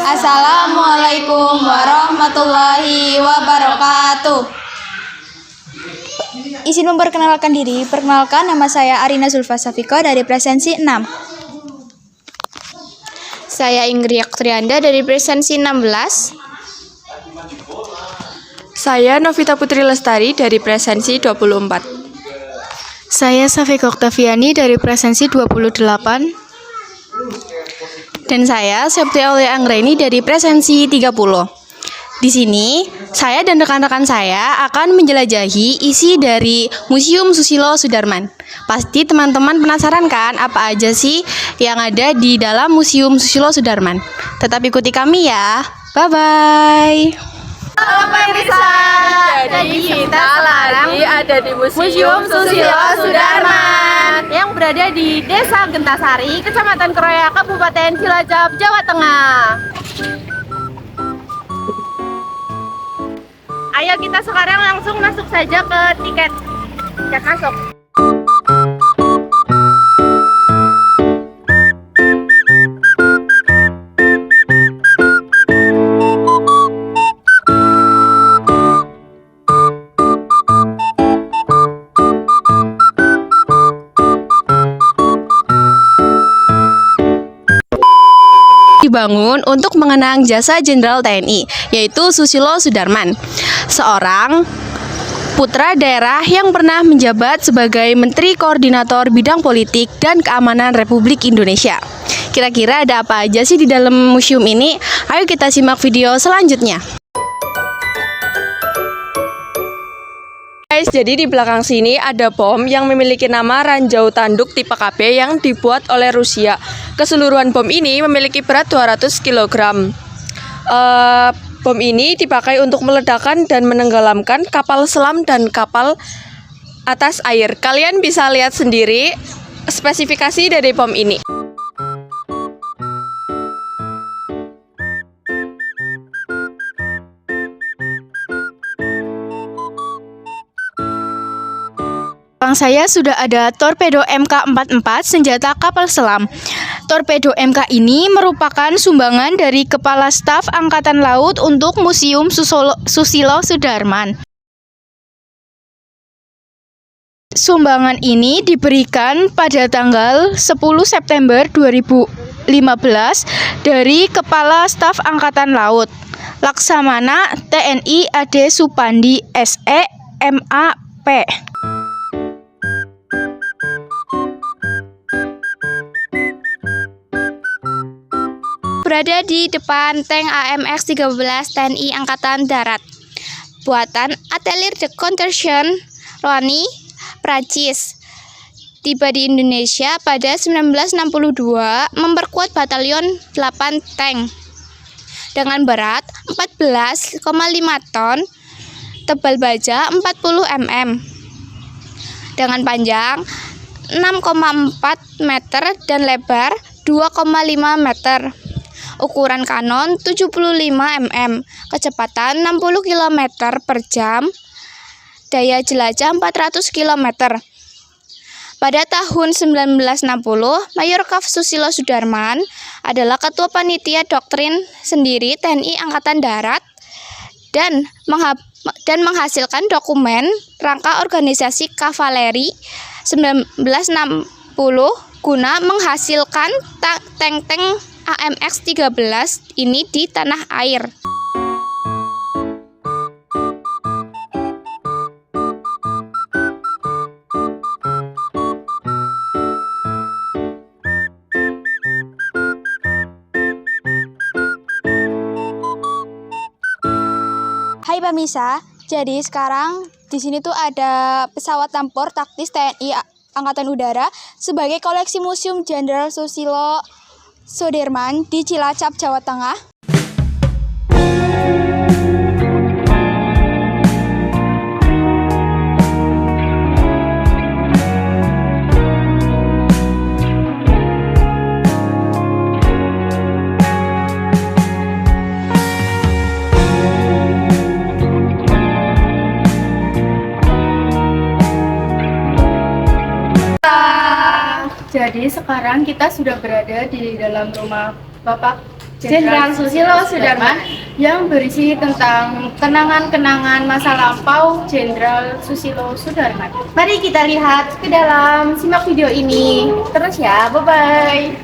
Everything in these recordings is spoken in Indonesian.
Assalamualaikum warahmatullahi wabarakatuh. Izin memperkenalkan diri. Perkenalkan, nama saya Arina Zulfa Safiko dari presensi 6. Saya Ingrid Trianda dari presensi 16. Saya Novita Putri Lestari dari presensi 24. Saya Safika Oktaviani dari presensi 28. Dan saya Septia Aulia Anggraini dari presensi 30. Di sini, saya dan rekan-rekan saya akan menjelajahi isi dari Museum Susilo Sudarman. Pasti teman-teman penasaran kan apa aja sih yang ada di dalam Museum Susilo Sudarman? Tetap ikuti kami ya. Bye-bye. Halo pemirsa, jadi kita lagi ada di Museum Susilo Sudarman yang berada di Desa Gentasari, Kecamatan Kroya, Kabupaten Cilacap, Jawa Tengah. Ayo kita sekarang langsung masuk saja ke tiket masuk. Dibangun untuk mengenang jasa Jenderal TNI, yaitu Susilo Sudarman, seorang putra daerah yang pernah menjabat sebagai Menteri Koordinator Bidang Politik dan Keamanan Republik Indonesia. Kira-kira ada apa aja sih di dalam museum ini? Ayo kita simak video selanjutnya. Guys, jadi di belakang sini ada bom yang memiliki nama Ranjau Tanduk tipe KB yang dibuat oleh Rusia. Keseluruhan bom ini memiliki berat 200 kg. Bom ini dipakai untuk meledakkan dan menenggelamkan kapal selam dan kapal atas air. Kalian bisa lihat sendiri spesifikasi dari bom ini. Saya sudah ada torpedo MK44 senjata kapal selam. Torpedo MK ini merupakan sumbangan dari Kepala Staf Angkatan Laut untuk Museum Susilo Sudarman. Sumbangan ini diberikan pada tanggal 10 September 2015 dari Kepala Staf Angkatan Laut, Laksamana TNI Ade Supandi SE MAP. Berada di depan tank AMX-13 TNI Angkatan Darat, buatan Atelier de Conversion Rony, Prancis. Tiba di Indonesia pada 1962, memperkuat batalion 8 tank dengan berat 14,5 ton, tebal baja 40 mm, dengan panjang 6,4 meter dan lebar 2,5 meter. Ukuran kanon 75 mm, kecepatan 60 km per jam, daya jelajah 400 km. Pada tahun 1960, Mayor Kav Susilo Sudarman adalah Ketua Panitia Doktrin Sendiri TNI Angkatan Darat dan menghasilkan dokumen rangka organisasi kavaleri 1960 guna menghasilkan tank-tank AMX-13 ini di tanah air. Hai pemirsa, jadi sekarang di sini tuh ada pesawat tempur taktis TNI Angkatan Udara sebagai koleksi Museum Jenderal Susilo Sudarman di Cilacap, Jawa Tengah. Jadi sekarang kita sudah berada di dalam rumah Bapak Jenderal Susilo Sudarman yang berisi tentang kenangan-kenangan masa lampau Jenderal Susilo Sudarman. Mari kita lihat ke dalam, simak video ini terus ya, bye-bye.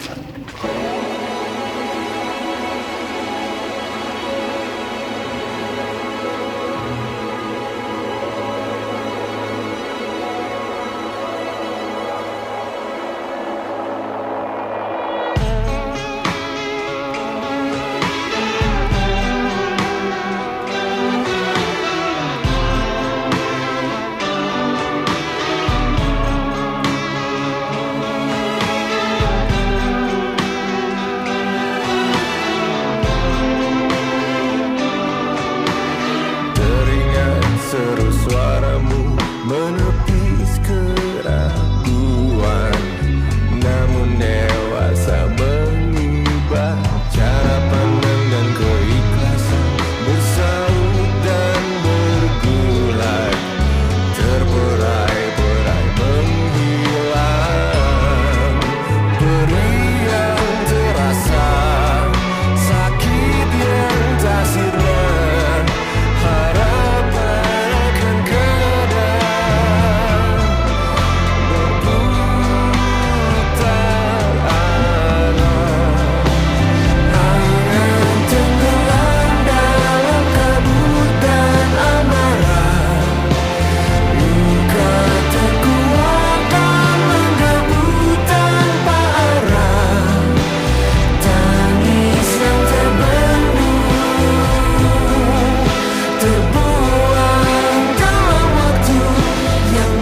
Teringat seru suaramu menepis keraguan, namun dewasa mengubah cara pandang dan keikhlasan, bersaut dan bergulat, terberai-berai menghilang. Perih yang terasa, sakit yang tak sirna, harapan akan kadang berputar arah. Angan tenggelam dalam kabut dan amarah, luka terkuat dan menggebu tanpa arah, tangis yang terbendung terbuang dalam waktu yang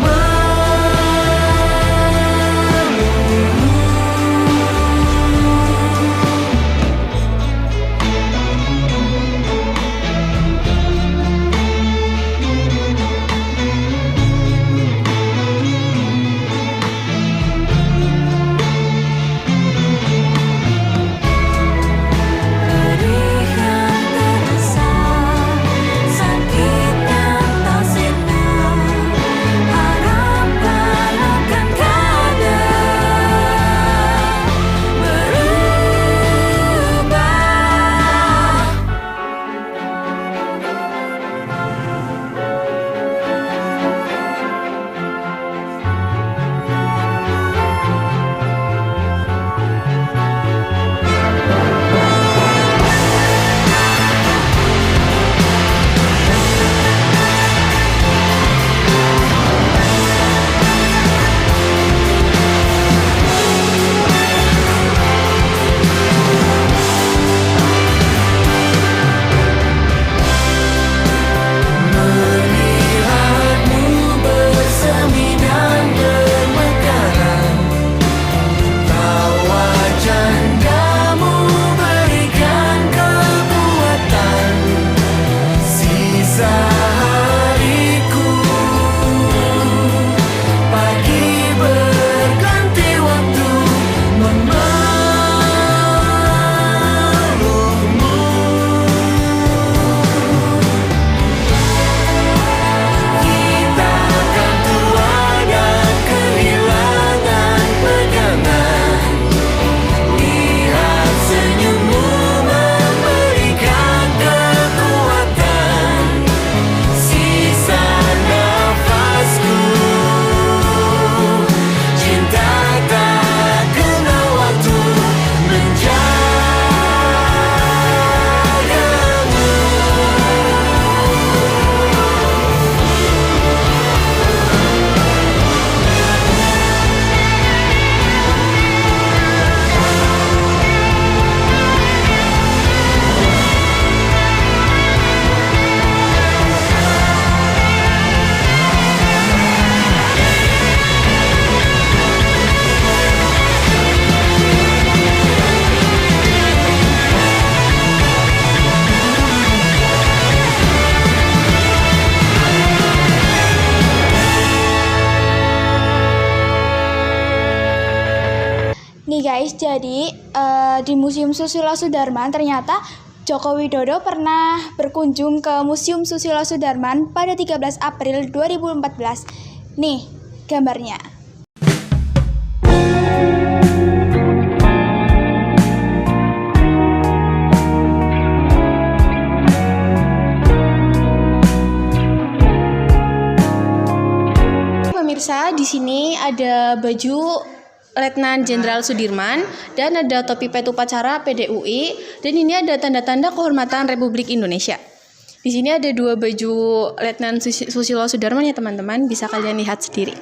Nih guys, jadi di Museum Susilo Sudarman ternyata Joko Widodo pernah berkunjung ke Museum Susilo Sudarman pada 13 April 2014. Nih gambarnya. pemirsa, di sini ada baju Letnan Jenderal Sudirman dan ada topi petupacara PDUI dan ini ada tanda-tanda kehormatan Republik Indonesia. Di sini ada 2 baju Letnan Susilo Sudarman ya teman-teman, bisa kalian lihat sendiri.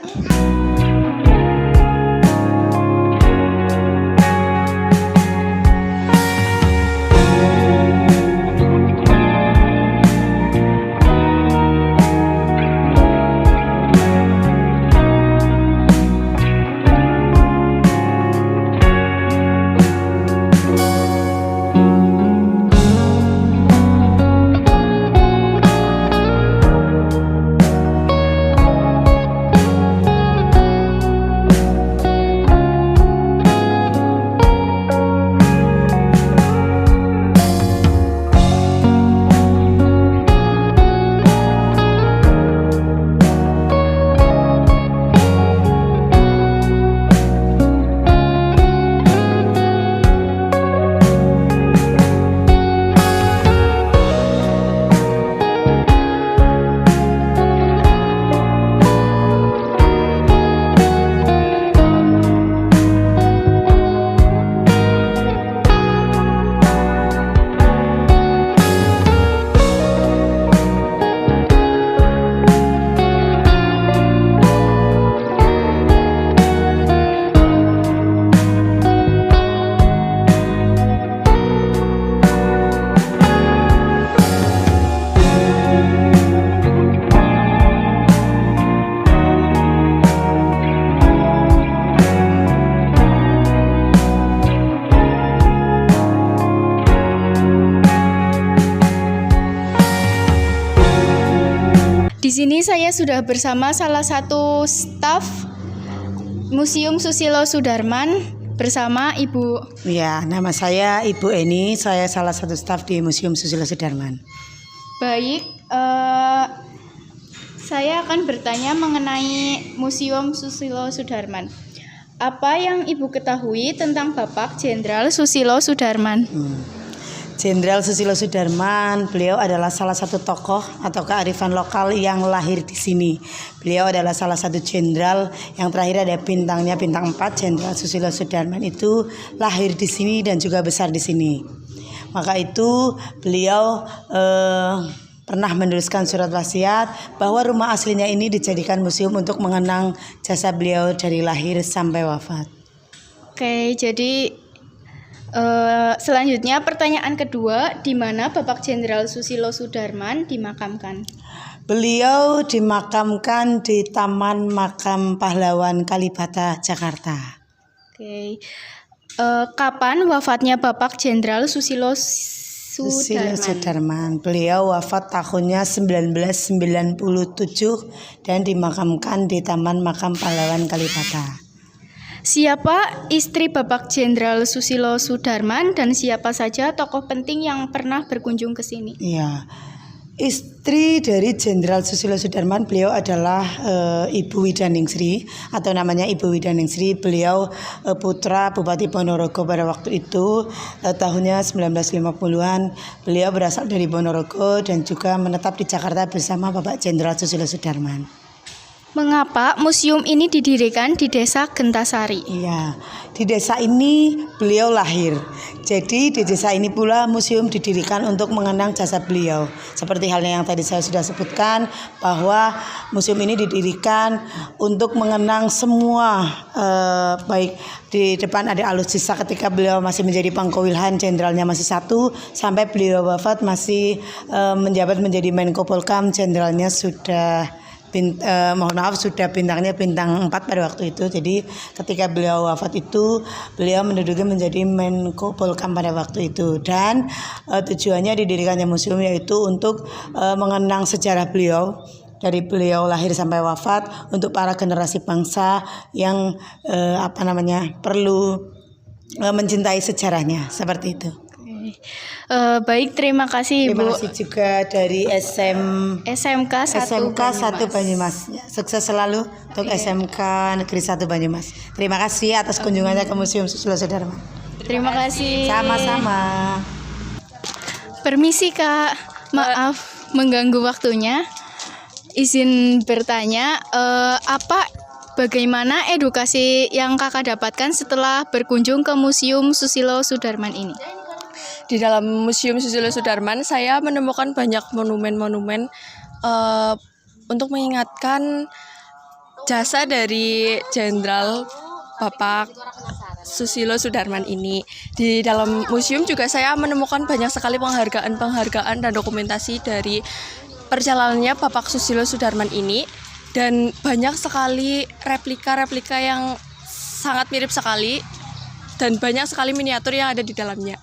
Di sini saya sudah bersama salah satu staf Museum Susilo Sudarman bersama Ibu. Ya, nama saya Ibu Eni, saya salah satu staf di Museum Susilo Sudarman. Baik, saya akan bertanya mengenai Museum Susilo Sudarman. Apa yang Ibu ketahui tentang Bapak Jenderal Susilo Sudarman? Jenderal Susilo Sudarman, beliau adalah salah satu tokoh atau kearifan lokal yang lahir di sini. Beliau adalah salah satu jenderal yang terakhir ada bintangnya, bintang 4. Jenderal Susilo Sudarman itu lahir di sini dan juga besar di sini. Maka itu beliau pernah menuliskan surat wasiat bahwa rumah aslinya ini dijadikan museum untuk mengenang jasa beliau dari lahir sampai wafat. Oke, jadi selanjutnya pertanyaan kedua, di mana Bapak Jenderal Susilo Sudarman dimakamkan? Beliau dimakamkan di Taman Makam Pahlawan Kalibata, Jakarta. Oke, kapan wafatnya Bapak Jenderal Susilo Susilo Sudarman. Beliau wafat tahunnya 1997 dan dimakamkan di Taman Makam Pahlawan Kalibata. Siapa istri Bapak Jenderal Susilo Sudarman dan siapa saja tokoh penting yang pernah berkunjung ke sini? Ya, istri dari Jenderal Susilo Sudarman beliau adalah Ibu Widaningsri atau namanya Ibu Widaningsri. Beliau putra Bupati Ponorogo pada waktu itu, tahunnya 1950-an. Beliau berasal dari Ponorogo dan juga menetap di Jakarta bersama Bapak Jenderal Susilo Sudarman. Mengapa museum ini didirikan di Desa Gentasari? Iya, di desa ini beliau lahir. Jadi di desa ini pula museum didirikan untuk mengenang jasa beliau. Seperti halnya yang tadi saya sudah sebutkan bahwa museum ini didirikan untuk mengenang semua, baik di depan ada alutsista ketika beliau masih menjadi Pangkowilhan, jenderalnya masih 1, sampai beliau wafat masih menjabat menjadi Menko Polkam, jenderalnya sudah sudah bintangnya bintang 4 pada waktu itu. Jadi ketika beliau wafat itu beliau menduduki menjadi Menko Polkam pada waktu itu. Dan tujuannya didirikannya museum yaitu untuk mengenang sejarah beliau dari beliau lahir sampai wafat, untuk para generasi bangsa yang perlu mencintai sejarahnya, seperti itu. Baik, terima kasih Ibu. Terima kasih juga dari SMK 1 Banyumas. Sukses selalu untuk SMK Negeri 1 Banyumas. Terima kasih atas kunjungannya ke Museum Susilo Sudarman. Terima kasih. Sama-sama. Permisi Kak, maaf mengganggu waktunya. Izin bertanya, apa Bagaimana edukasi yang kakak dapatkan setelah berkunjung ke Museum Susilo Sudarman ini? Di dalam Museum Susilo Sudarman, saya menemukan banyak monumen-monumen untuk mengingatkan jasa dari Jenderal Bapak Susilo Sudarman ini. Di dalam museum juga saya menemukan banyak sekali penghargaan dan dokumentasi dari perjalanannya Bapak Susilo Sudarman ini. Dan banyak sekali replika-replika yang sangat mirip sekali. Dan banyak sekali miniatur yang ada di dalamnya.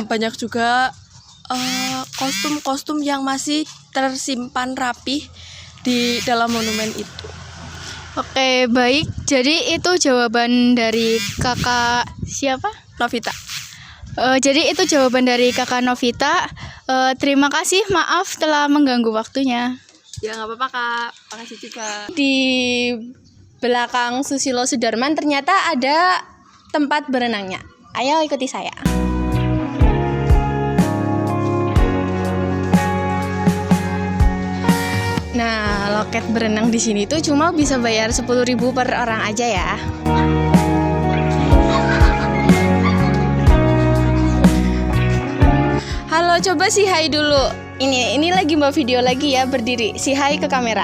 Banyak juga kostum-kostum yang masih tersimpan rapih di dalam monumen itu. Oke, baik. Jadi itu jawaban dari kakak siapa? Novita. Jadi itu jawaban dari kakak Novita. Terima kasih, maaf telah mengganggu waktunya. Ya nggak apa-apa Kak, makasih juga. Di belakang Susilo Sudarman ternyata ada tempat berenangnya. Ayo ikuti saya. Nah, loket berenang di sini tuh cuma bisa bayar 10.000 per orang aja ya. Halo, coba si hai dulu. Ini lagi mbak video lagi ya, berdiri. Si hai ke kamera.